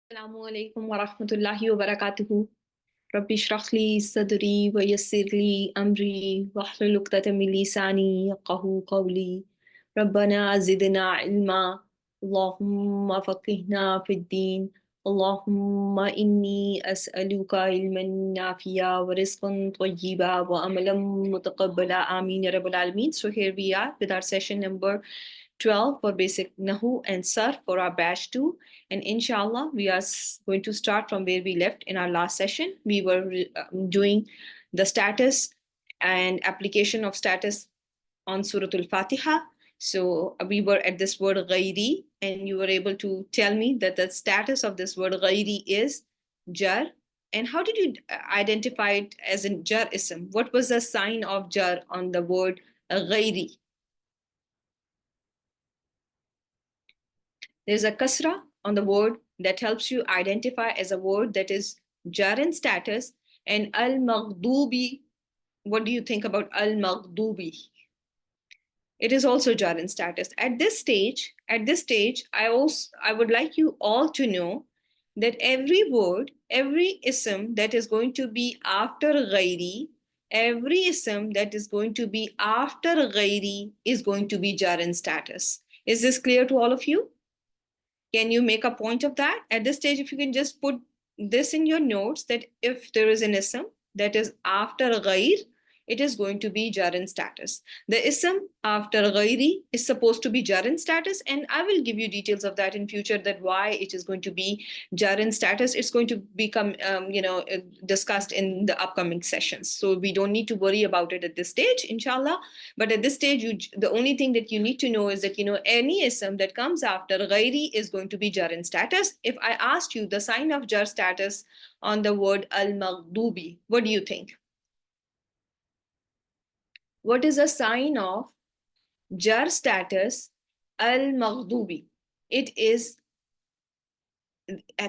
Assalamu alaikum wa rahmatullahi wa barakatuhu. Rabbi shrah li sadri wa yassir li amri wahlul 'uqdatam min lisani yafqahu qawli. Rabbana zidna ilma. Allahumma faqihna fid din. Allahumma inni as'aluka ilman nafi'a wa rizqan tayyiba wa amalan mutaqabbala. Ameen ya rabbal alameen. So here we are with our session number 12 for basic Nahw and Sarf for our batch 2. And inshallah, we are going to start from where we left in our last session. We were doing the status and application of status on Surah Al-Fatiha. So we were at this word ghairi, and you were able to tell me that the status of this word ghairi is jar. And how did you identify it as in jar ism? What was the sign of jar on the word ghairi? There's a kasra on the word that helps you identify as a word that is jar in status. And al-maghdubi, what do you think about al-maghdubi? It is also jar in status. At this stage, I would like you all to know that every word, every ism that is going to be after ghairi, every ism that is going to be after ghairi is going to be jar in status. Is this clear to all of you? Can you make a point of that? At this stage, if you can just put this in your notes, that if there is an ism that is after ghair, it is going to be jar in status. The ism after ghairi is supposed to be jar in status, and I will give you details of that in future, that why it is going to be jar in status. It's going to become discussed in the upcoming sessions, so we don't need to worry about it at this stage, inshallah. But at this stage, the only thing that you need to know is that any ism that comes after ghairi is going to be jar in status. If I asked you the sign of jar status on the word al-maghdubi, what do you think? What is a sign of jar status al-maghdubi? It is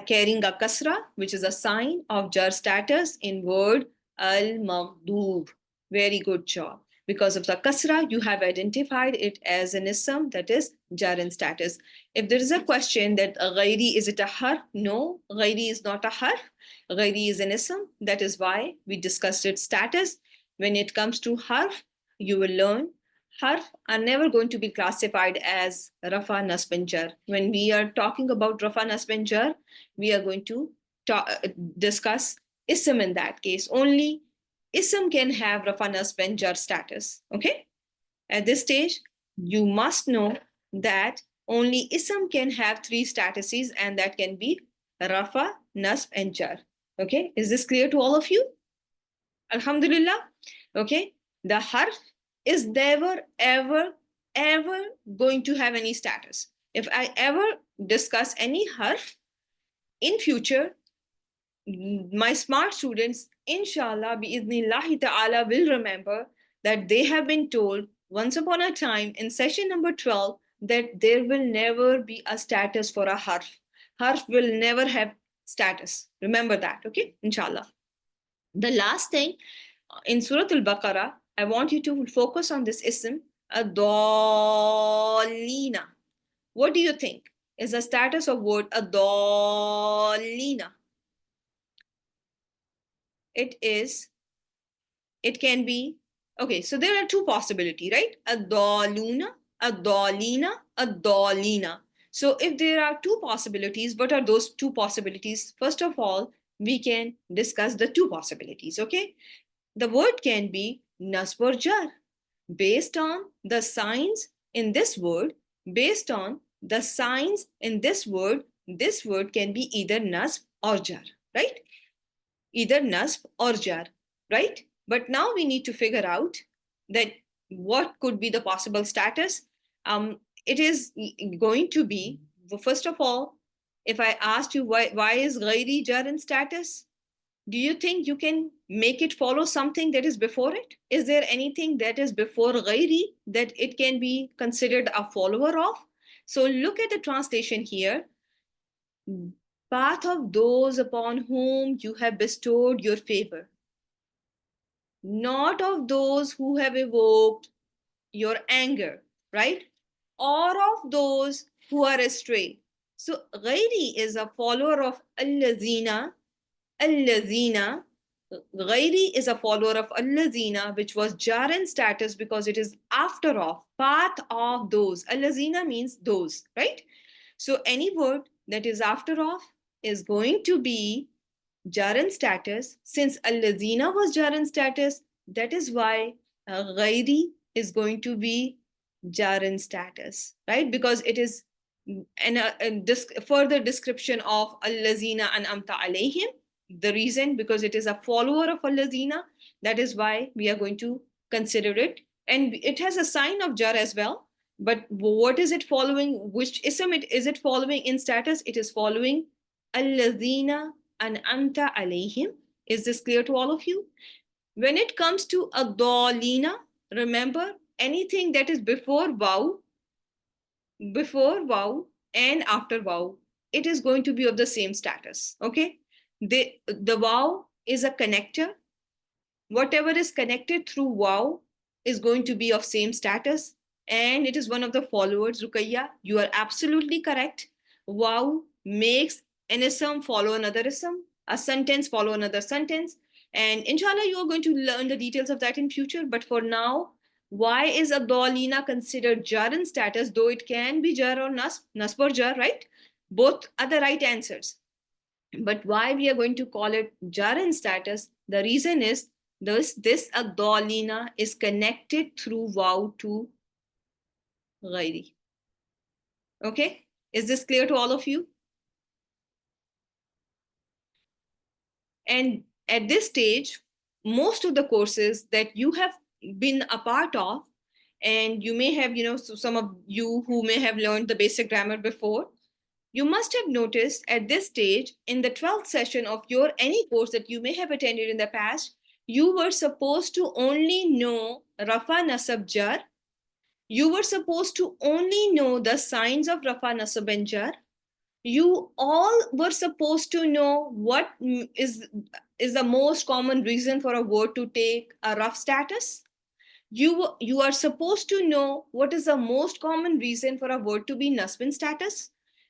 carrying a kasra, which is a sign of jar status in word al-maghdub. Very good job. Because of the kasra, you have identified it as an ism that is jar in status. If there is a question that ghairi, is it a harf? No, ghairi is not a harf. Ghairi is an ism. That is why we discussed its status. When it comes to harf, you will learn harf are never going to be classified as rafa, nasb and jar. When we are talking about rafa, nasb and jar, we are going to discuss ism in that case. Only ism can have rafa, nasb and jar status. Okay? At this stage, you must know that only ism can have three statuses, and that can be rafa, nasb and jar. Okay? Is this clear to all of you? Alhamdulillah. Okay? The harf is never, ever going to have any status. If I ever discuss any harf in future, my smart students, inshallah, bi'idhnillahi ta'ala, will remember that they have been told once upon a time in session number 12 that there will never be a status for a harf. Harf will never have status. Remember that, okay? Inshallah. The last thing in Surah Al-Baqarah, I want you to focus on this ism, adallina. What do you think is the status of word adallina? It can be, okay, so there are two possibilities, right? Adalluna, adallina, adallina. So if there are two possibilities, what are those two possibilities? First of all, we can discuss the two possibilities, okay? The word can be nasb or jar. Based on the signs in this word, this word can be either nasb or jar, right? Either nasb or jar, right? But now we need to figure out that what could be the possible status. It is going to be, first of all, if I asked you why is ghairi jar in status, do you think you can make it follow something that is before it? Is there anything that is before ghairi that it can be considered a follower of? So look at the translation here. Path of those upon whom you have bestowed your favor, not of those who have evoked your anger, right? Or of those who are astray. So ghairi is a follower of allazina. Allazina. Ghairi is a follower of allazina, which was jar in status because it is after of, path of those. Allazina means those, right? So any word that is after of is going to be jar in status. Since allazina was jar in status, that is why ghairi is going to be jar in status, right? Because it is a further description of allazina and amta alayhim. The reason, because it is a follower of allazina, that is why we are going to consider it. And it has a sign of jar as well. But what is it following? Which ism is it following in status? It is following allazina and anta alayhim. Is this clear to all of you? When it comes to adalina, remember anything that is before waw and after waw, it is going to be of the same status. Okay, the waw is a connector. Whatever is connected through waw is going to be of same status, and it is one of the followers. Ruqayya, you are absolutely correct. Waw makes an ism follow another ism, a sentence follow another sentence, and inshallah you are going to learn the details of that in future. But for now, why is Abdalina considered jar in status, though it can be jar or nasb or jar, right? Both are the right answers. But why we are going to call it jar in status? The reason is this Abdalina is connected through waw to ghairi. Okay, is this clear to all of you? And at this stage, most of the courses that you have been a part of, and you may have, so some of you who may have learned the basic grammar before, you must have noticed at this stage in the 12th session of your any course that you may have attended in the past, you were supposed to only know Rafa Nasab Jar. You were supposed to only know the signs of Rafa Nasab and Jar. You all were supposed to know what is the most common reason for a word to take a rough status. You are supposed to know what is the most common reason for a word to be nasbin status,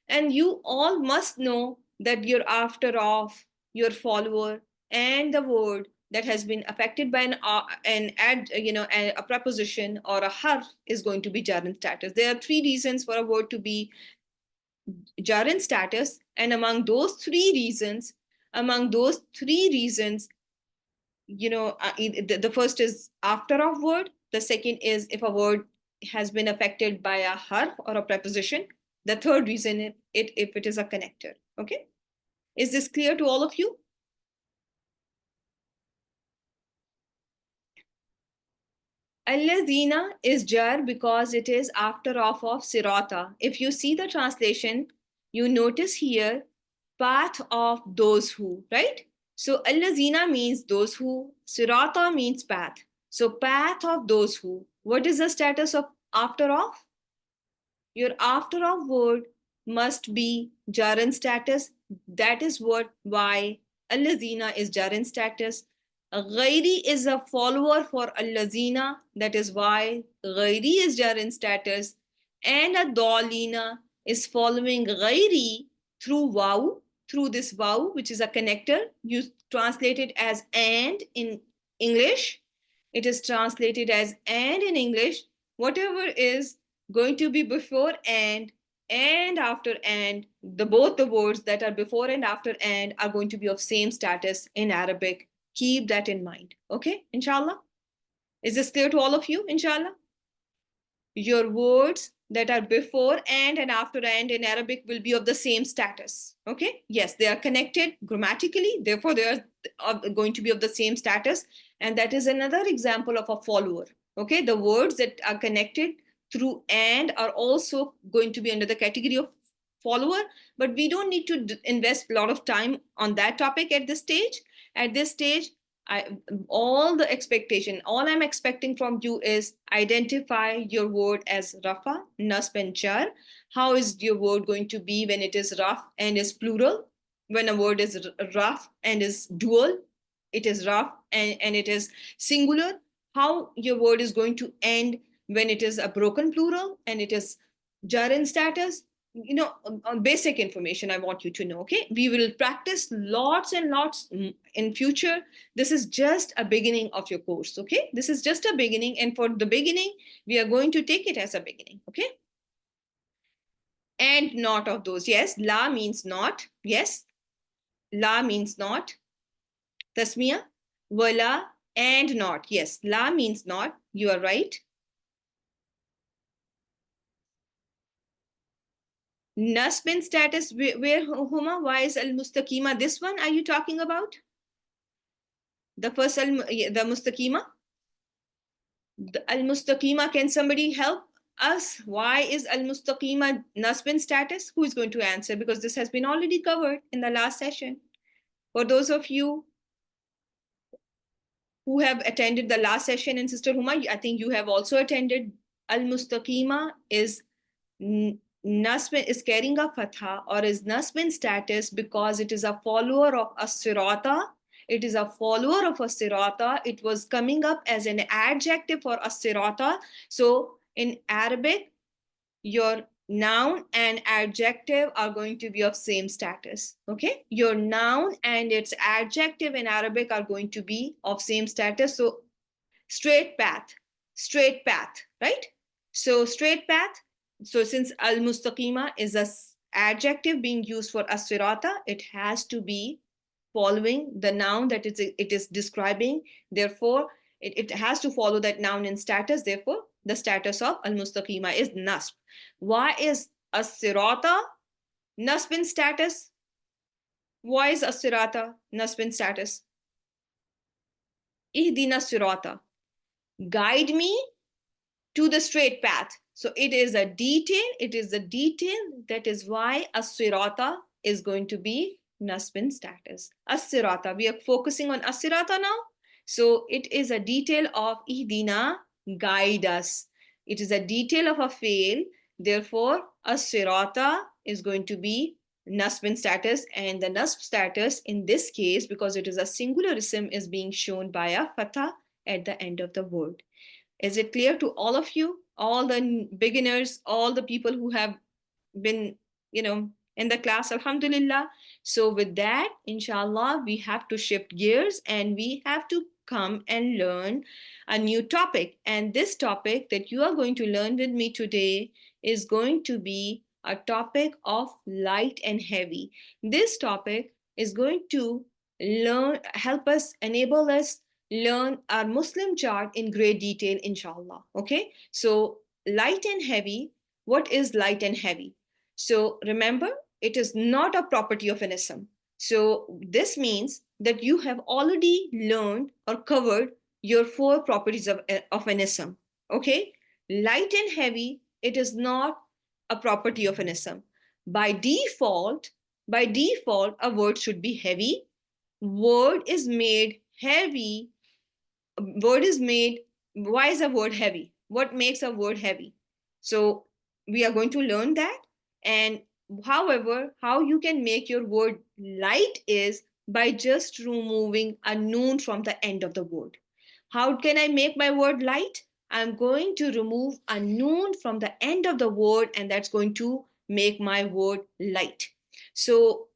and you all must know that your after of, your follower, and the word that has been affected by a preposition or a harf is going to be jar in status. There are three reasons for a word to be jar in status, and among those three reasons, the first is after of word. The second is if a word has been affected by a harf or a preposition. The third reason if it is a connector. Okay, is this clear to all of you? Allazina is jar because it is after of sirata. If you see the translation, you notice here path of those who, right? So allazina means those who, sirata means path. So path of those who. What is the status of after of? Your after of word must be jar in status. That is why allazina is jar in status. Ghairi is a follower for allazina. That is why ghairi is jar in status. And a dalina is following ghairi through waw, through this waw, which is a connector. You translate it as and in English. It is translated as and in English. Whatever is going to be before and after and, both the words that are before and after and are going to be of same status in Arabic. Keep that in mind. Okay, inshallah. Is this clear to all of you, inshallah? Your words that are before and after and in Arabic will be of the same status. Okay, yes, they are connected grammatically, therefore they are going to be of the same status. And that is another example of a follower. Okay, the words that are connected through and are also going to be under the category of follower, but we don't need to invest a lot of time on that topic at this stage. At this stage, all I'm expecting from you is identify your word as rafa, nasb, and jar. How is your word going to be when it is raf and is plural? When a word is raf and is dual, it is raf and it is singular. How your word is going to end when it is a broken plural and it is jar in status? basic information I want you to know. Okay, we will practice lots and lots in future. This is just a beginning of your course. Okay, this is just a beginning, and for the beginning we are going to take it as a beginning. Okay, and not of those. Yes, la means not. Yes, la means not. Tasmiya, wala, and not. Yes, la means not. You are right. Nasbin status, where Huma, why is al mustaqima? This one are you talking about? The first the mustaqima? Al mustaqima, can somebody help us? Why is al mustaqima nasbin status? Who is going to answer? Because this has been already covered in the last session. For those of you who have attended the last session, and Sister Huma, I think you have also attended. Al mustaqima is Nasbin is carrying a fatha or is Nasbin status because it is a follower of as-sirata. It is a follower of as-sirata. It was coming up as an adjective for as-sirata. So in Arabic, your noun and adjective are going to be of same status. Okay, your noun and its adjective in Arabic are going to be of same status. So straight path, right? So straight path. So since al-mustaqima is an adjective being used for as-sirata, it has to be following the noun that it is describing. Therefore, it has to follow that noun in status. Therefore, the status of al-mustaqima is nasb. Why is as-sirata nasb in status? Why is as-sirata nasb in status? Ihdina sirata. Guide me to the straight path. So it is a detail. It is a detail. That is why as-sirata is going to be nasbin status. As-sirata. We are focusing on as-sirata now. So it is a detail of ihdina, guide us. It is a detail of a fail. Therefore, as-sirata is going to be nasbin status, and the nasb status in this case, because it is a singular ism, is being shown by a fatha at the end of the word. Is it clear to all of you, all the beginners, all the people who have been, in the class? Alhamdulillah. So with that, inshallah, we have to shift gears and we have to come and learn a new topic. And this topic that you are going to learn with me today is going to be a topic of light and heavy. This topic is going to help us, enable us learn our Muslim chart in great detail, inshallah. Okay, so light and heavy. What is light and heavy? So remember, it is not a property of an ism. So this means that you have already learned or covered your 4 properties of an ism. Okay, light and heavy, it is not a property of an ism. By default, a word should be heavy. Word is made heavy. Word is made. Why is a word heavy? What makes a word heavy? So we are going to learn that. And however, how you can make your word light is by just removing a noon from the end of the word. How can I make my word light? I'm going to remove a noon from the end of the word, and that's going to make my word light. So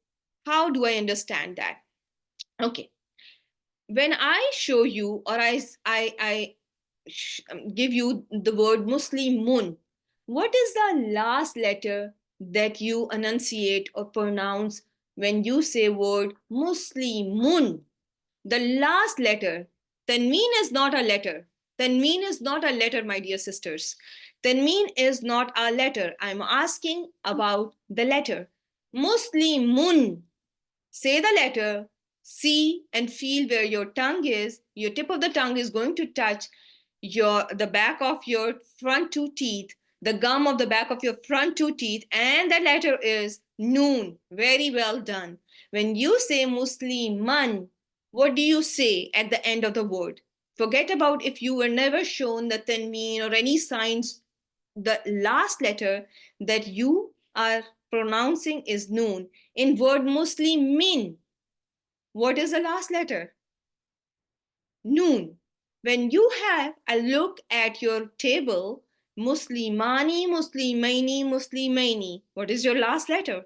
how do I understand that? Okay, when I show you, or I give you the word Muslimun, what is the last letter that you enunciate or pronounce when you say word Muslimun? The last letter. Tanween is not a letter. Tanween is not a letter, my dear sisters. Tanween is not a letter. I'm asking about the letter. Muslimun. Say the letter, see and feel where your tongue is. Your tip of the tongue is going to touch the back of your front 2 teeth, the gum of the back of your front 2 teeth, and the letter is noon. Very well done. When you say Musliman, what do you say at the end of the word? Forget about if you were never shown the tanween or any signs. The last letter that you are pronouncing is noon. In word Muslimin, what is the last letter? Noon. When you have a look at your table, Muslimani, Muslimaini, Muslimaini. What is your last letter?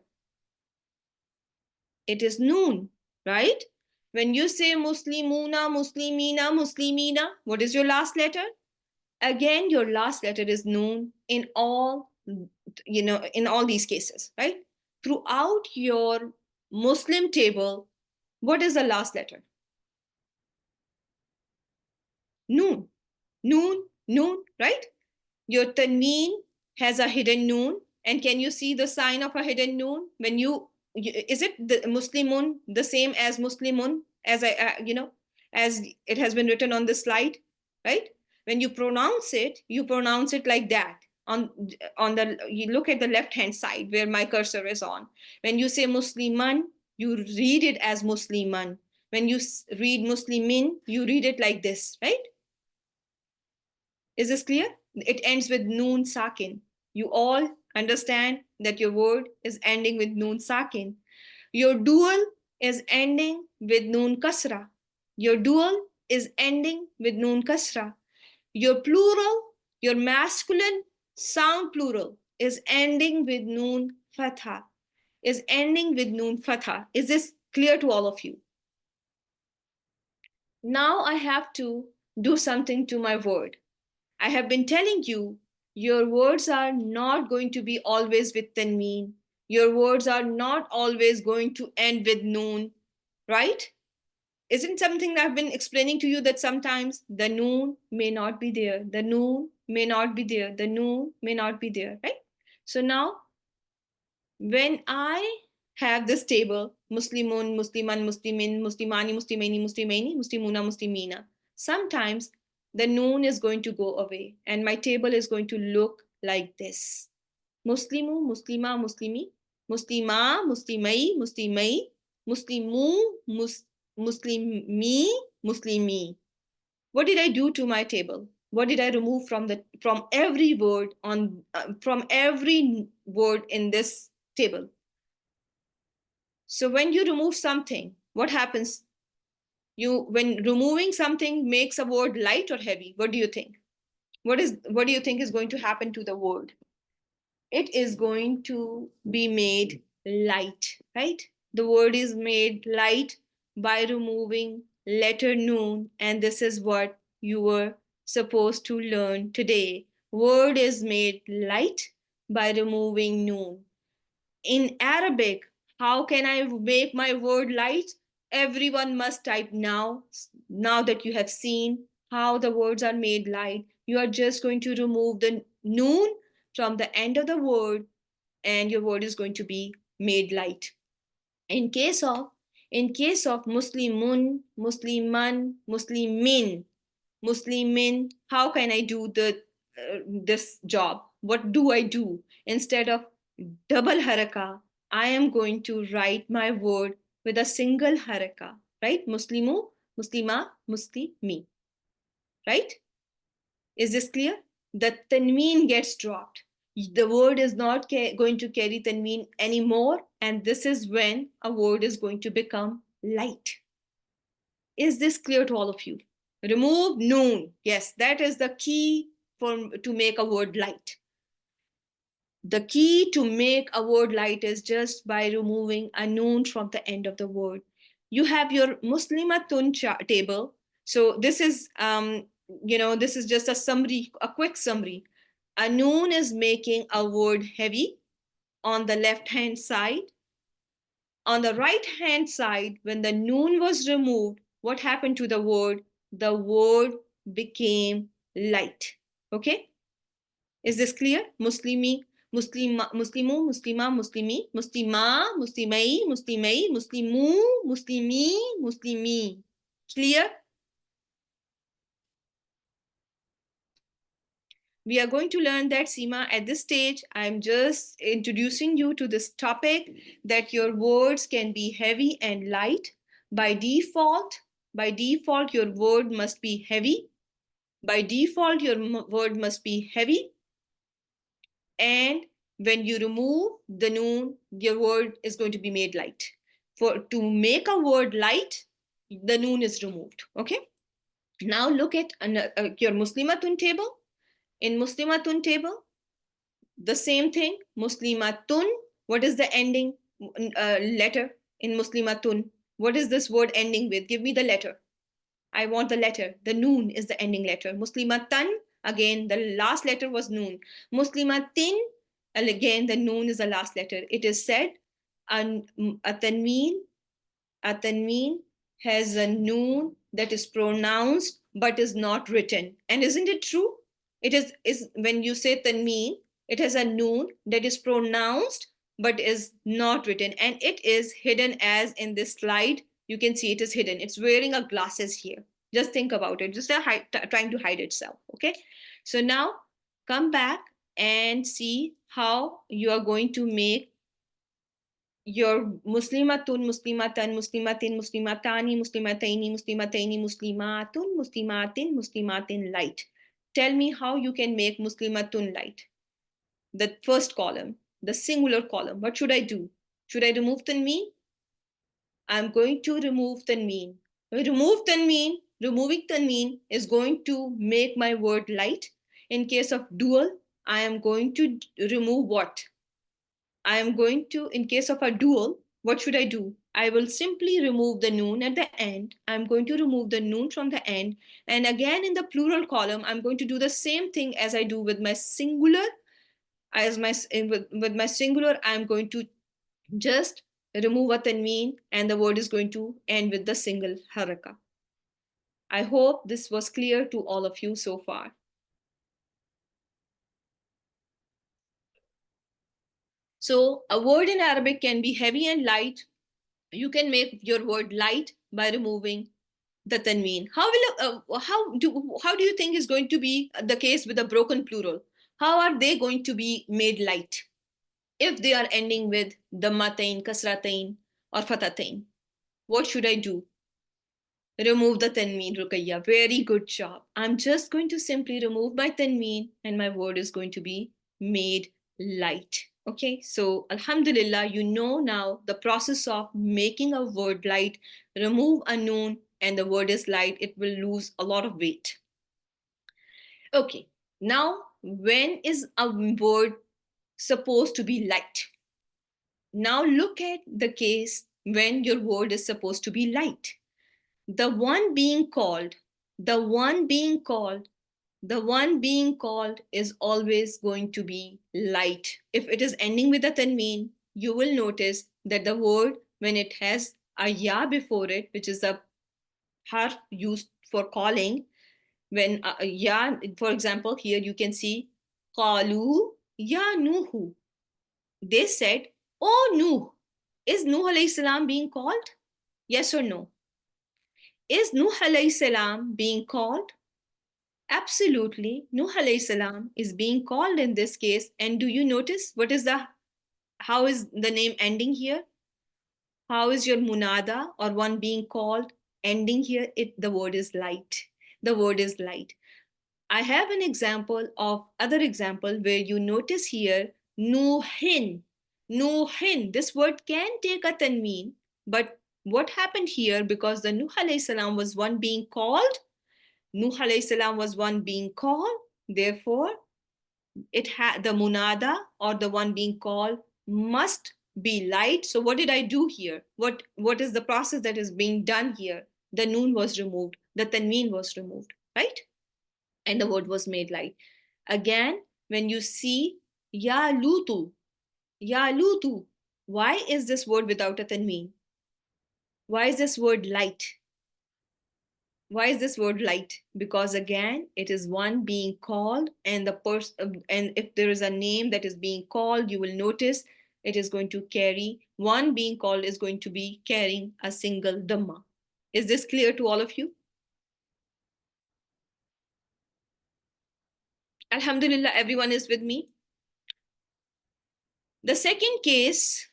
It is noon, right? When you say Muslimuna, Muslimina, Muslimina, what is your last letter? Again, your last letter is noon in all, in all these cases, right? Throughout your Muslim table, what is the last letter? Noon, noon, noon, right? Your tanween has a hidden noon. And can you see the sign of a hidden noon? When is it the Muslimun the same as Muslimun as as it has been written on the slide, right? When you pronounce it like that. You look at the left hand side where my cursor is on. When you say Musliman, you read it as Musliman. When you read Muslimin, you read it like this, right? Is this clear? It ends with noon sakin. You all understand that your word is ending with noon sakin. Your dual is ending with noon kasra. Your dual is ending with noon kasra. Your plural, your masculine sound plural is ending with noon fatha. Is ending with noon fatha. Is this clear to all of you? Now I have to do something to my word. I have been telling you, your words are not going to be always with tanween. Your words are not always going to end with noon, right? Isn't something that I've been explaining to you that sometimes the noon may not be there, the noon may not be there, the noon may not be there, right? So now, when I have this table, Muslimun, Musliman, Muslimin, Muslimani, Muslimaini, Muslimaini, Muslimuna, Muslimina, sometimes the noon is going to go away and my table is going to look like this. Muslimu, Muslima, Muslimi, Muslima, Muslimai, Muslimai, Muslimu, Muslimi, Muslimi. What did I do to my table? What did I remove from every word from every word in this table? So when you remove something, what happens? When removing something makes a word light or heavy, what do you think? What do you think is going to happen to the word? It is going to be made light, right? The word is made light by removing letter noon, and this is what you were supposed to learn today. Word is made light by removing noon. In Arabic, how can I make my word light? Everyone must type now. Now that you have seen how the words are made light, you are just going to remove the noon from the end of the word and your word is going to be made light. In case of Muslimun, Musliman, Muslimin, Muslimin, how can I do this job? What do I do? Instead of double haraka, I am going to write my word with a single haraka, right? Muslimu, Muslima, Muslimi, right? Is this clear? The tanween gets dropped. The word is not going to carry tanween anymore, and this is when a word is going to become light. Is this clear to all of you? Remove noon. Yes, that is the key to make a word light. The key to make a word light is just by removing a noon from the end of the word. You have your Muslimatun table. So this is, this is just a summary, a quick summary. A noon is making a word heavy on the left-hand side. On the right-hand side, when the noon was removed, what happened to the word? The word became light. Okay? Is this clear? Muslimi, Muslima, Muslimu, Muslima, Muslimi, Muslima, Muslimai, Muslimai, Muslimu, Muslimi, Muslimi. Clear? We are going to learn that, Seema. At this stage, I'm just introducing you to this topic that your words can be heavy and light. By default, your word must be heavy. By default, your word must be heavy. And when you remove the noon, your word is going to be made light. To make a word light, the noon is removed. Okay. Now look at your Muslimatun table. In Muslimatun table, the same thing. Muslimatun, what is the ending letter in Muslimatun? What is this word ending with? Give me the letter. I want the letter. The noon is the ending letter. Muslimatan, again, the last letter was noon. Muslimatin, and again, the noon is the last letter. It is said, a tanween has a noon that is pronounced but is not written. And isn't it true? Is when you say tanween, it has a noon that is pronounced but is not written. And it is hidden, as in this slide. You can see it is hidden. It's wearing a glasses here. Just think about it. Just trying to hide itself. Okay. So now come back and see how you are going to make your muslimatun, muslimatan, muslimatin, muslimatani, muslimataini, muslimataini, muslimatun, muslimatin, muslimatin light. Tell me how you can make muslimatun light. The first column, the singular column. What should I do? Should I remove tanween? I'm going to remove tanween. Removing tanween is going to make my word light. In case of dual, I am going to remove what? I am going to, in case of a dual, what should I do? I will simply remove the noon at the end. I'm going to remove the noon from the end. And again, in the plural column, I'm going to do the same thing as I do with my singular. With my singular, I'm going to just remove a tanween, and the word is going to end with the single haraka. I hope this was clear to all of you so far. So a word in Arabic can be heavy and light. You can make your word light by removing the tanween. How do you think is going to be the case with a broken plural? How are they going to be made light if they are ending with dammatain, kasratain, or fatatain? What should I do? Remove the tanween, Rukaiya. Very good job. I'm just going to simply remove my tanween, and my word is going to be made light. Okay, so Alhamdulillah, you know now the process of making a word light. Remove a noon, and the word is light. It will lose a lot of weight. Okay, now when is a word supposed to be light? Now look at the case when your word is supposed to be light. The one being called, the one being called, the one being called is always going to be light. If it is ending with a tanween, you will notice that the word, when it has a ya before it, which is a harf used for calling, when ya, for example, here you can see qalu ya nuhu. They said, "Oh Nuh." Is Nuh alayhi salam being called? Yes or no? Is Nuh alayhi salam being called? Absolutely. Nuh alayhi salam is being called in this case. And do you notice how is the name ending here? How is your munada, or one being called, ending here? The word is light. The word is light. I have an example of other example where you notice here Nuhin. Nuhin. This word can take a tanween, but what happened here, because the Nuh alayhi salam was one being called, Nuh alayhi salam was one being called, therefore it had the munada, or the one being called, must be light. So what did I do here? What is the process that is being done here? The noon was removed, the tanween was removed, right? And the word was made light. Again, when you see ya lutu, ya lutu, why is this word without a tanween? Why is this word light? Why is this word light? Because again, it is one being called, and the person, and if there is a name that is being called, you will notice it is going to carry, one being called is going to be carrying a single dhamma. Is this clear to all of you? Alhamdulillah, everyone is with me. The second case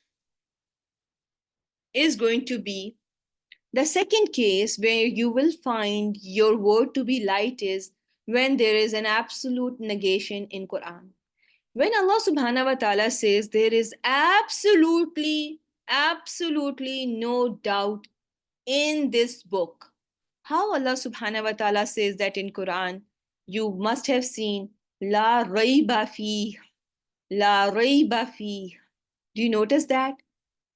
is going to be, the second case where you will find your word to be light is when there is an absolute negation in Quran. When Allah subhanahu wa ta'ala says there is absolutely no doubt in this book. How Allah subhanahu wa ta'ala says that in Quran? You must have seen La rayba fi. La rayba fi. Do you notice that?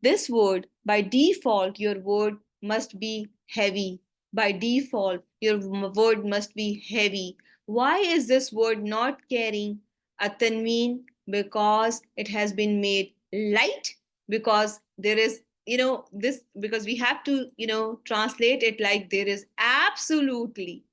This word, by default, your word must be heavy. By default, your word must be heavy. Why is this word not carrying a tanween? Because it has been made light. Because there is, this, because we have to, translate it like there is absolutely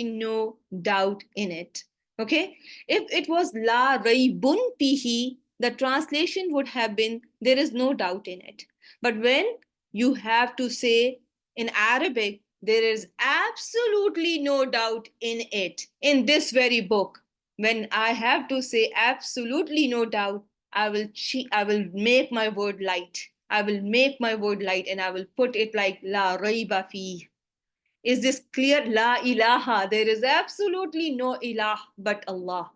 no doubt in it. Okay? If it was la raybun fihi, the translation would have been there is no doubt in it. But when you have to say in Arabic, there is absolutely no doubt in it, in this very book, when I have to say absolutely no doubt, I will make my word light. I will make my word light and I will put it like la raiba fi. Is this clear? La ilaha. There is absolutely no ilah but Allah.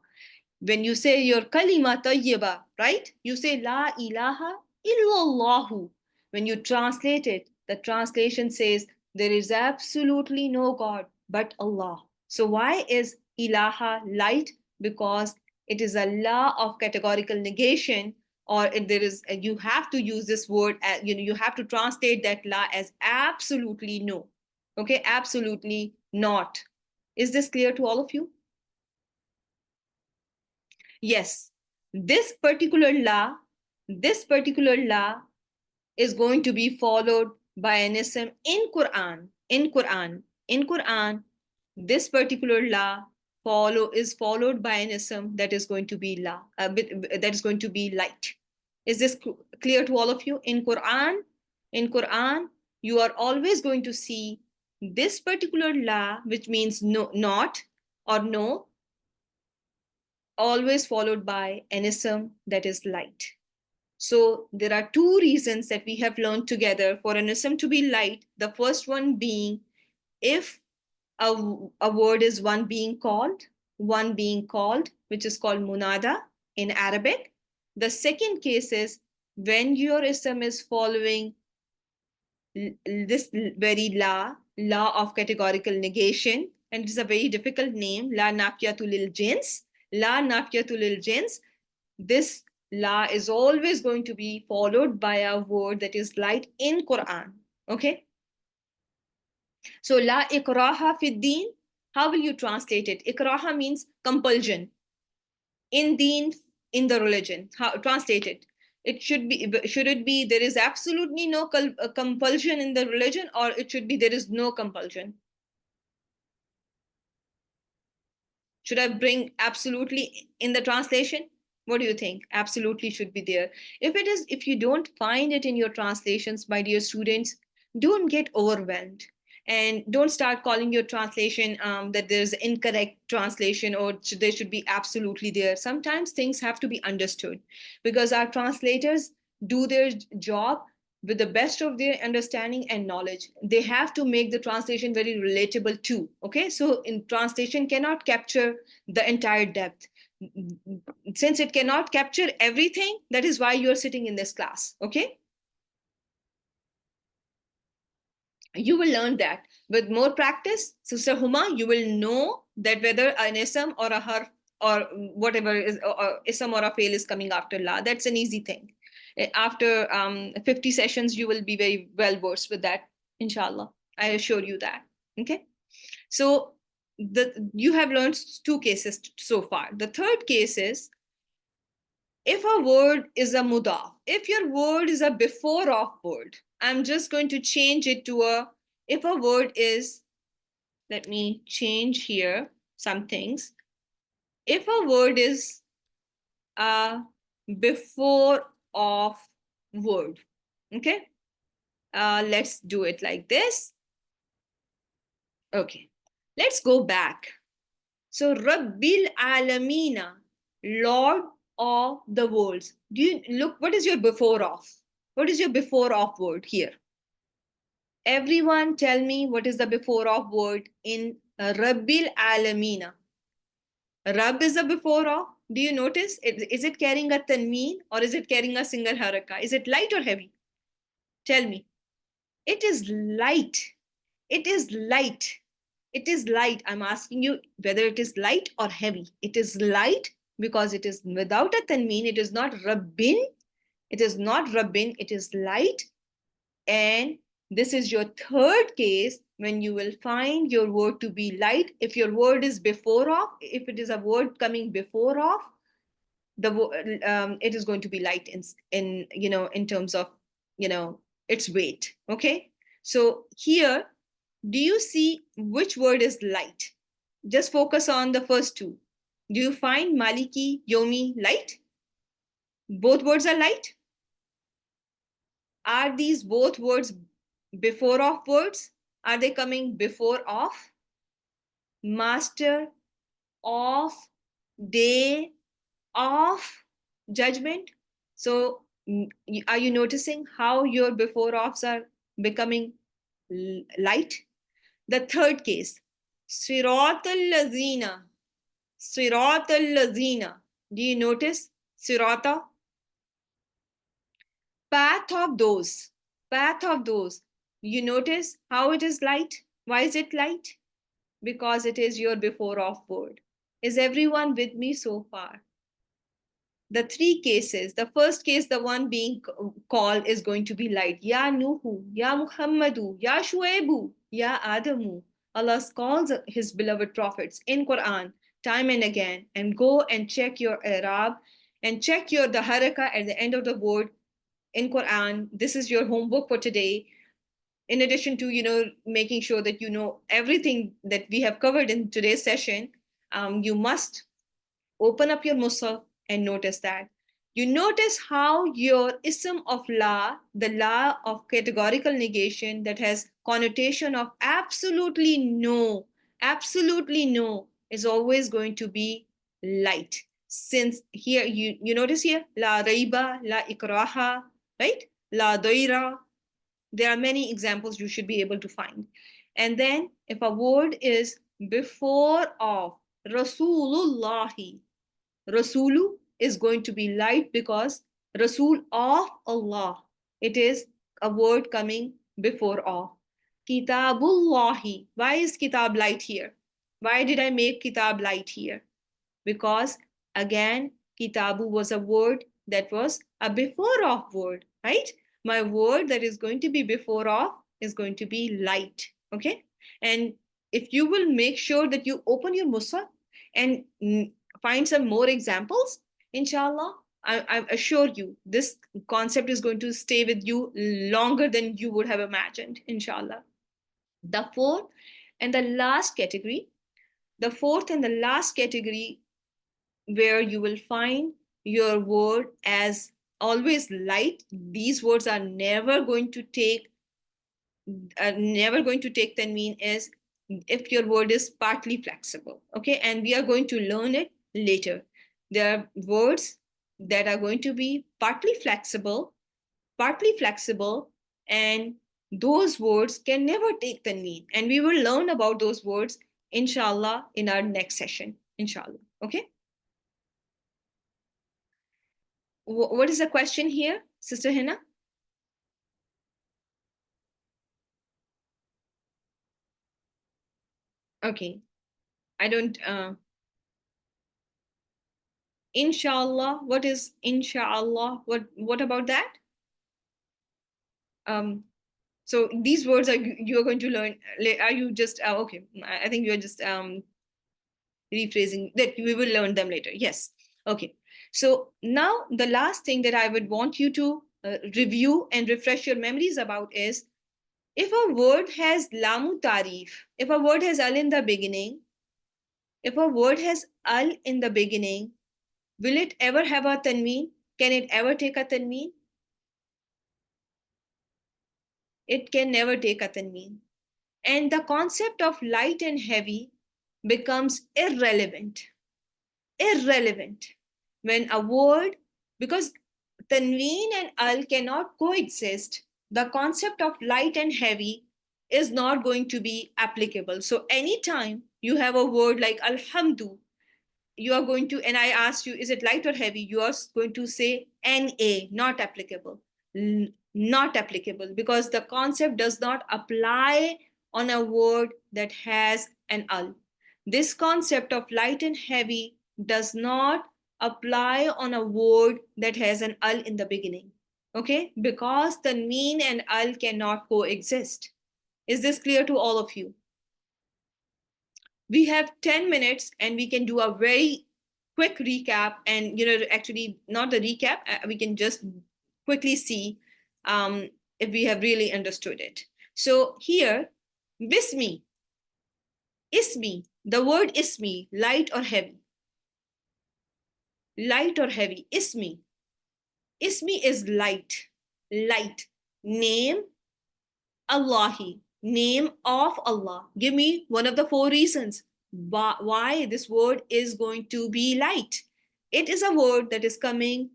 When you say your kalima tayyiba, right? You say la ilaha illallahu. When you translate it, the translation says there is absolutely no God but Allah. So why is ilaha light? Because it is a law of categorical negation, or there is you have to use this word. You have to translate that la as absolutely no. Okay, absolutely not. Is this clear to all of you? Yes, this particular law is going to be followed by an ism in Quran. In Quran, this particular law is followed by an ism that is going to be that is going to be light. Is this clear to all of you? In Quran, you are always going to see this particular law, which means no, not or no, always followed by an ism that is light. So there are two reasons that we have learned together for an ism to be light. The first one being if a word is one being called, which is called munada in Arabic. The second case is when your ism is following this very law of categorical negation, and it's a very difficult name, la nafiyatu lil jins. La nafiyatu lil jins. This la is always going to be followed by a word that is light in Quran. Okay. So la ikraha fid din. How will you translate it? Ikraha means compulsion. In deen, in the religion. How translate it? Should it be there is absolutely no compulsion in the religion, or it should be there is no compulsion? Should I bring absolutely in the translation? What do you think? Absolutely should be there. If you don't find it in your translations, my dear students, don't get overwhelmed and don't start calling your translation that there's incorrect translation or there should be absolutely there. Sometimes things have to be understood because our translators do their job with the best of their understanding and knowledge. They have to make the translation very relatable too. Okay, so in translation cannot capture the entire depth. Since it cannot capture everything, that is why you're sitting in this class. Okay, you will learn that with more practice. Sister Huma, you will know that whether an ism or a harf or whatever is or ism or a fail is coming after la. That's an easy thing. After 50 sessions, you will be very well versed with that, inshallah. I assure you that. Okay. So you have learned two cases so far. The third case is if a word is a mudaf, if your word is a before of word, I'm just going to change it to if a word is, let me change here some things. If a word is a before of word, okay, let's do it like this. Okay, let's go back. So Rabbil Alamina, Lord of the worlds. Do you look, what is your before of? What is your before of word here? Everyone tell me what is the before of word in Rabbil Alamina. Rab is the before of. Do you notice? Is it carrying a tanween or is it carrying a single haraka? Is it light or heavy? Tell me. It is light. It is light. It is light. I'm asking you whether it is light or heavy. It is light because it is without a tanween. It is not rabbin. It is not rabbin. It is light. And this is your third case when you will find your word to be light. If your word is before of, if it is a word coming before of, it is going to be light in in terms of its weight. Okay, so here, do you see which word is light? Just focus on the first two. Do you find Maliki, Yomi light? Both words are light. Are these both words before of words? Are they coming before of? Master, of, day, of, judgment. So are you noticing how your before offs are becoming light? The third case, Sirat al-lazina. Sirat al-lazina. Do you notice sirata? Path of those. Path of those. You notice how it is light? Why is it light? Because it is your before off word. Is everyone with me so far? The three cases, the first case, the one being called, is going to be light. Ya Nuhu, Ya Muhammadu, Ya Shuaibu, Ya Adamu. Allah calls his beloved prophets in Quran time and again. And go and check your Arab and check the haraka at the end of the word in Quran. This is your homework for today. In addition to making sure that you know everything that we have covered in today's session, you must open up your Musaf and notice that. You notice how your ism of la, the la of categorical negation that has connotation of absolutely no, is always going to be light. Since here, you notice here, la raiba, la ikraha, right? La doira. There are many examples you should be able to find. And then if a word is before of Rasulullahi, Rasulu is going to be light because Rasul of Allah. It is a word coming before of. Kitabullahi. Why is kitab light here? Why did I make kitab light here? Because again, kitabu was a word that was a before of word, right? My word that is going to be before of is going to be light. Okay. And if you will make sure that you open your Musaf and find some more examples, inshallah, I assure you this concept is going to stay with you longer than you would have imagined, inshallah. The fourth and the last category, where you will find your word as always light. These words are never going to take tanween, is if your word is partly flexible. Okay, and we are going to learn it later. There are words that are going to be partly flexible, and those words can never take tanween, and we will learn about those words inshallah in our next session, inshallah. Okay, what is the question here, Sister Hina? Okay, I don't inshallah. What is inshallah? What about that? So these words you're going to learn. Are you just okay? I think you're just rephrasing that. We will learn them later. Yes. Okay. So now the last thing that I would want you to review and refresh your memories about is, if a word has lamu tarif, if a word has al in the beginning, will it ever have a tanween? Can it ever take a tanween? It can never take a tanween. And the concept of light and heavy becomes irrelevant when a word, because tanween and al cannot coexist, the concept of light and heavy is not going to be applicable. So anytime you have a word like alhamdu, you are going to, and I asked you, is it light or heavy? You are going to say NA, not applicable. Not applicable, because the concept does not apply on a word that has an al. This concept of light and heavy does not apply on a word that has an al in the beginning. Okay? Because tanween and al cannot coexist. Is this clear to all of you? We have 10 minutes and we can do a very quick recap, and actually not the recap, we can just quickly see if we have really understood it. So here, bismi, ismi, the word ismi, light or heavy? Light or heavy? Ismi. Ismi is light, light. Name, Allahi, name of Allah. Give me one of the four reasons why this word is going to be light. It is a word that is coming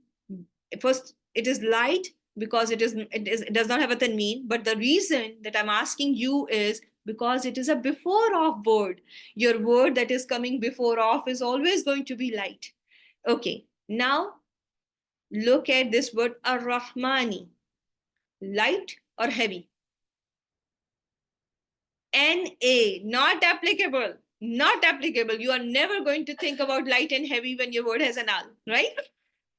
first. It is light because it does not have a tanween. But the reason that I'm asking you is because it is a before of word. Your word that is coming before of is always going to be light. Okay, now look at this word ar-Rahmani. Light or heavy? Na, not applicable. Not applicable. You are never going to think about light and heavy when your word has an al, right?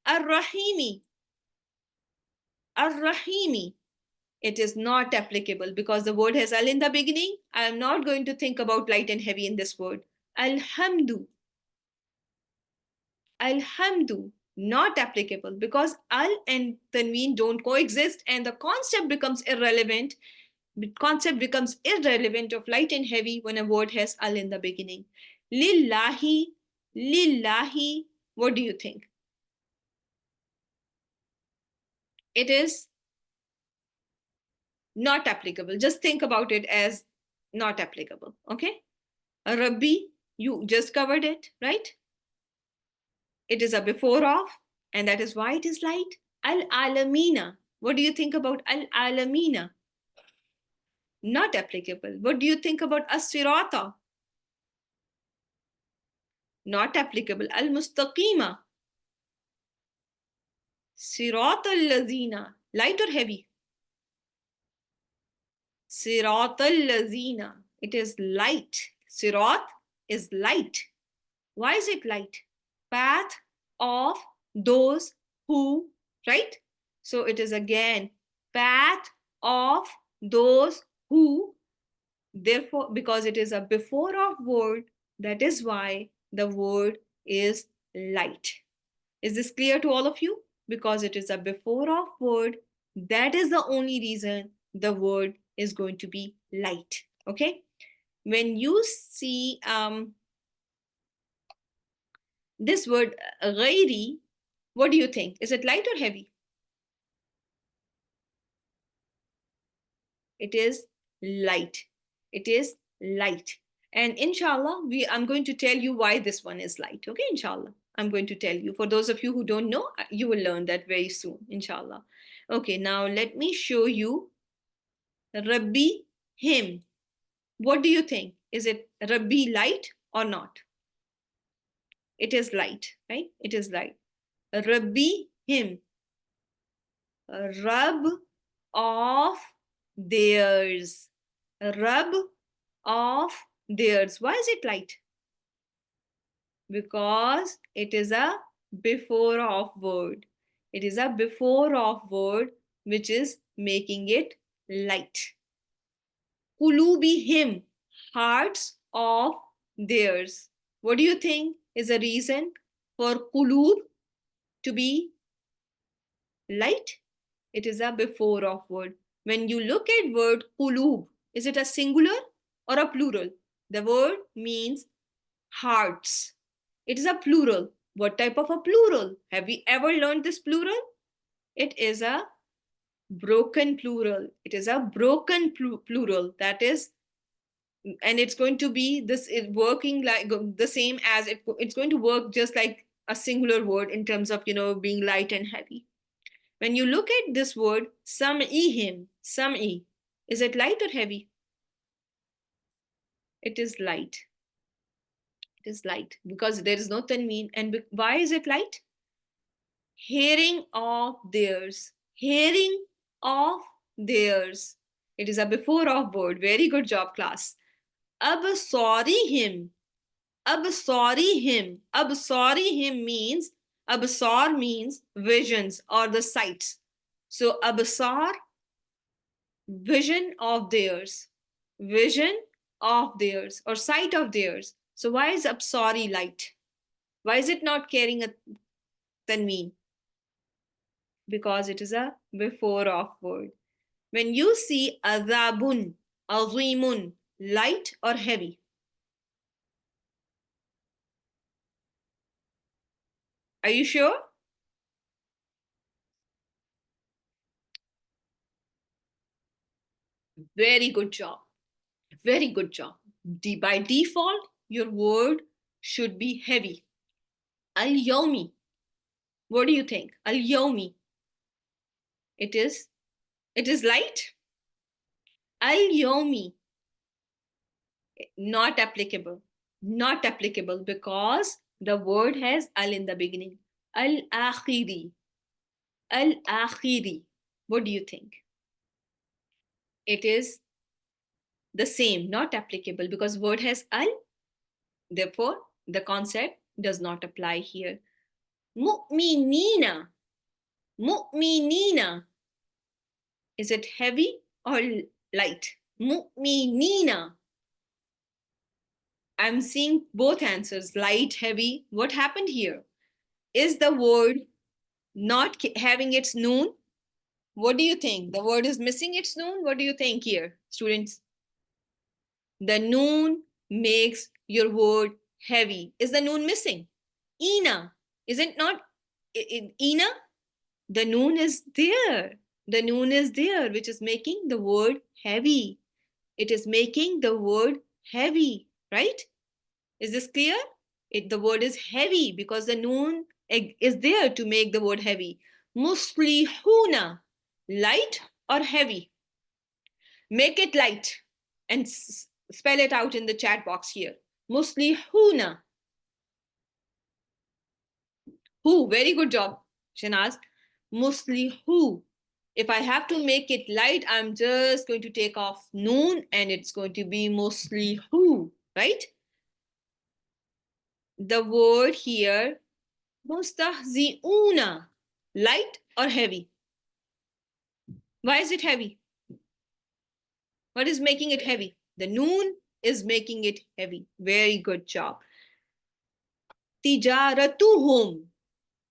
Ar-Rahimi. Ar-Rahimi. It is not applicable because the word has al in the beginning. I am not going to think about light and heavy in this word. Alhamdu. Alhamdu. Not applicable because al and tanween don't coexist and the concept becomes irrelevant. Concept becomes irrelevant of light and heavy when a word has al in the beginning. Lillahi, lillahi, what do you think? It is not applicable. Just think about it as not applicable, okay? Rabbi, you just covered it, right? It is a before of, and that is why it is light. Al-alamina, what do you think about al-alamina? Not applicable. What do you think about as-sirata? Not applicable. Al-mustaqima. Sirat al-lazina. Light or heavy? Sirat al-lazina. It is light. Sirat is light. Why is it light? Path of those who, right? So it is again path of those who. Therefore, because it is a before of word, that is why the word is light. Is this clear to all of you? Because it is a before of word, that is the only reason the word is going to be light. Okay? When you see this word ghairi, what do you think? Is it light or heavy? It is light. It is light. And inshallah, I'm going to tell you why this one is light. Okay, inshallah. I'm going to tell you. For those of you who don't know, you will learn that very soon, inshallah. Okay, now let me show you Rabbi, him. What do you think? Is it Rabbi light or not? It is light, right? It is light. Rabbi, him. Rub of theirs. Rub of theirs. Why is it light? Because it is a before of word. It is a before of word which is making it light. Kulubihim, hearts of theirs. What do you think is a reason for kulub to be light? It is a before of word. When you look at word kulub, is it a singular or a plural? The word means hearts. It is a plural. What type of a plural? Have we ever learned this plural? It is a broken plural. It is a broken plural. That is, and it's going to be this working like the same as it's going to work just like a singular word in terms of being light and heavy. When you look at this word sam'ihim, sam'i, is it light or heavy? It is light. It is light because there is no tanween. And why is it light? Hearing of theirs. Hearing of theirs. It is a before of word. Very good job, class. Absarihim. Absarihim. Absarihim means, absar means visions or the sights. So absar, vision of theirs. Vision of theirs or sight of theirs. So why is absari light? Why is it not carrying a tanween? Because it is a before of word. When you see azabun, azimun, light or heavy? Are you sure? Very good job. Very good job. By default, your word should be heavy. Al-yawmi. What do you think? Al-yawmi. It is light. Al-yawmi. Not applicable. Not applicable because the word has al in the beginning. Al-akhiri. Al-akhiri. What do you think? It is the same, not applicable because word has al. Therefore, the concept does not apply here. Mu'minina. Mu'minina. Is it heavy or light? Mu'minina. I'm seeing both answers, light, heavy. What happened here? Is the word not having its noon? What do you think? The word is missing its noon? What do you think here, students? The noon makes your word heavy. Is the noon missing? Ina. Is it not? Ina? The noon is there. The noon is there, which is making the word heavy. It is making the word heavy, right? Is this clear? The word is heavy because the noon is there to make the word heavy. Muslihuna, light or heavy? Make it light and spell it out in the chat box here. Muslihuna. Who? Very good job, Shanaz. Muslihu. If I have to make it light, I'm just going to take off noon and it's going to be muslihu, right? The word here, mustahzi'una, light or heavy? Why is it heavy? What is making it heavy? The noon is making it heavy. Very good job. Tijaratuhum.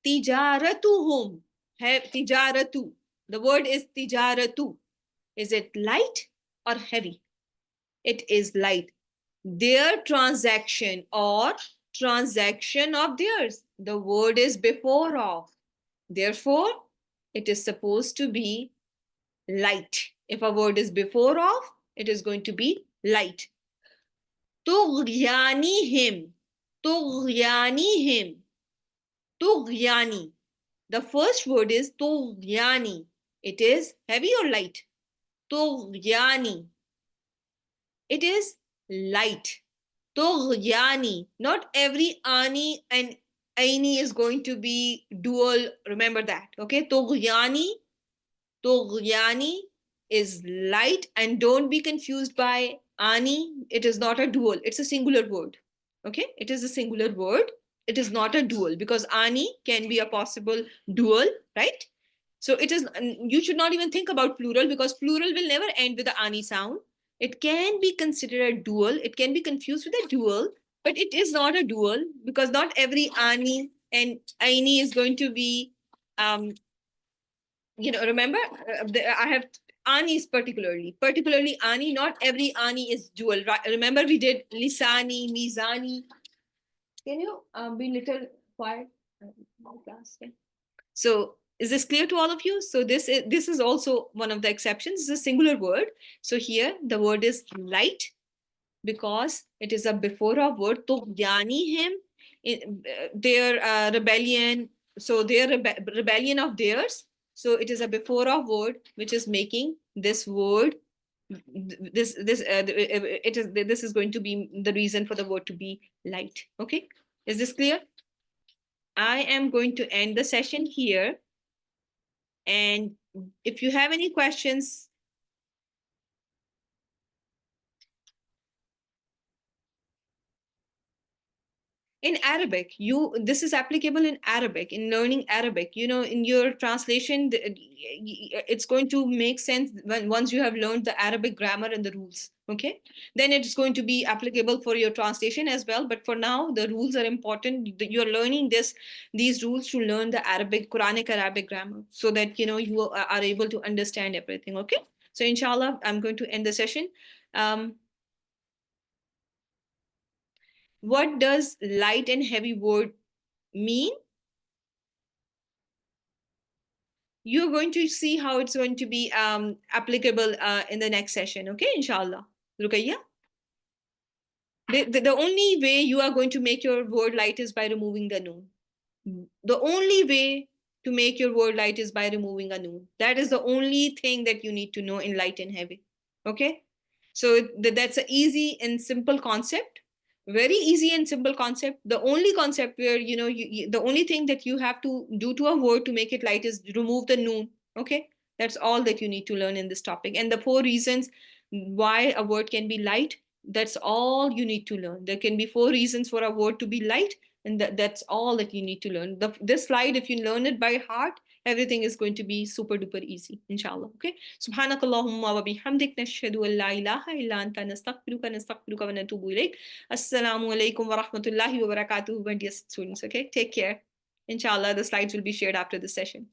Tijaratuhum. Tijaratu. The word is tijaratu. Is it light or heavy? It is light. Their transaction or transaction of theirs. The word is before of. Therefore, it is supposed to be light. If a word is before of, it is going to be light. Tughyanihim. Tughyanihim. Tughyani. The first word is tughyani. It is heavy or light? Tughyani. It is light. Tughyani. Not every ani and aini is going to be dual. Remember that. Okay. Tughyani. Tughyani is light, and don't be confused by ani. It is not a dual. It's a singular word. Okay. It is a singular word. It is not a dual because ani can be a possible dual, right? So it is, you should not even think about plural because plural will never end with the ani sound. It can be considered a dual. It can be confused with a dual, but it is not a dual because not every ani and aini is going to be, remember, I have anis particularly ani, not every ani is dual. Right? Remember we did lisani, mizani. Can you be little quiet? Class, yeah. So is this clear to all of you? So this is also one of the exceptions. It's a singular word. So here the word is light because it is a before of word. Tughyanihim, their rebellion. So their rebellion of theirs. So it is a before of word which is making this word. This is going to be the reason for the word to be light. Okay, is this clear? I am going to end the session here. And if you have any questions, in Arabic. This is applicable in Arabic, in learning Arabic. In your translation, it's going to make sense once you have learned the Arabic grammar and the rules. Okay, then it's going to be applicable for your translation as well. But for now, the rules are important. You're learning these rules to learn the Arabic, Quranic Arabic grammar, so that you are able to understand everything. Okay, so inshallah, I'm going to end the session. Um, what does light and heavy word mean? You're going to see how it's going to be applicable in the next session. Okay, inshallah. Rukaiya? The only way you are going to make your word light is by removing the noon. The only way to make your word light is by removing a noon. That is the only thing that you need to know in light and heavy. Okay? So that's an easy and simple concept. Very easy and simple concept. The only concept where the only thing that you have to do to a word to make it light is remove the noon. Okay, that's all that you need to learn in this topic. And the 4 reasons why a word can be light, that's all you need to learn. There can be 4 reasons for a word to be light, and that's all that you need to learn. This slide, if you learn it by heart, everything is going to be super duper easy, inshallah. Okay, subhanakallahumma wa bihamdik, nashhadu an la ilaha illa anta, nastaghfiruka wa natubu ilayk. Assalamu alaikum wa rahmatullahi wa barakatuh, my dear students. Okay, take care. Inshallah, the slides will be shared after the session.